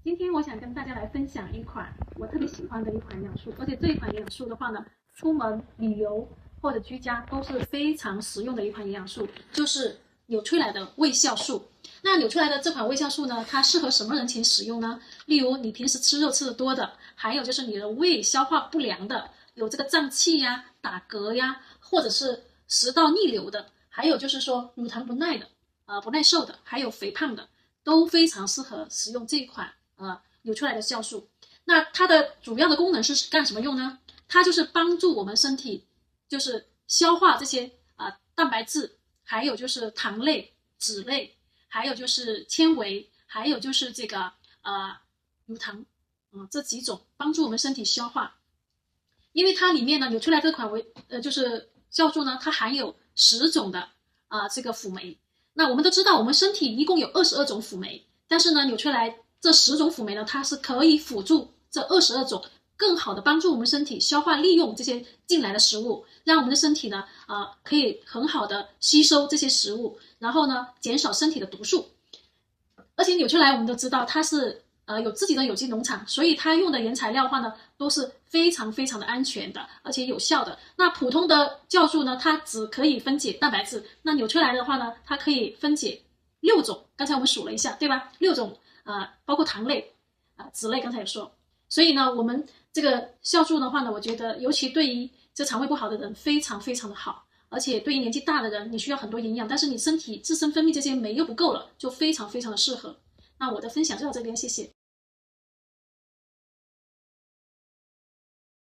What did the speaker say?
今天我想跟大家来分享一款我特别喜欢的一款营养素，而且这一款营养素的话呢，出门旅游或者居家都是非常实用的一款营养素，就是纽崔莱的胃酵素。那纽崔莱的这款胃酵素呢，它适合什么人群使用呢？例如你平时吃肉吃的多的，还有就是你的胃消化不良的，有这个胀气呀、打嗝呀，或者是食道逆流的，还有就是说乳糖不耐的，不耐受的，还有肥胖的，都非常适合使用这一款纽崔莱的酵素。那它的主要的功能是干什么用呢？它就是帮助我们身体就是消化这些蛋白质，还有就是糖类、脂类，还有就是纤维，还有就是这个乳糖，这几种帮助我们身体消化。因为它里面呢，纽崔莱这款就是酵素呢，它含有10种的这个辅酶。那我们都知道，我们身体一共有22种辅酶，但是呢，纽崔莱这10种辅酶呢，它是可以辅助这22种，更好的帮助我们身体消化利用这些进来的食物，让我们的身体呢，可以很好的吸收这些食物，然后呢，减少身体的毒素。而且纽崔莱我们都知道，它是有自己的有机农场，所以它用的原材料的话呢，都是非常非常的安全的，而且有效的。那普通的酵素呢，它只可以分解蛋白质，那纽崔莱的话呢，它可以分解6种，刚才我们数了一下，对吧？6种包括糖类脂类，刚才也说。所以呢，我们这个酵素的话呢，我觉得尤其对于这肠胃不好的人非常非常的好，而且对于年纪大的人，你需要很多营养，但是你身体自身分泌这些酶又不够了，就非常非常的适合。那我的分享就到这边，谢谢。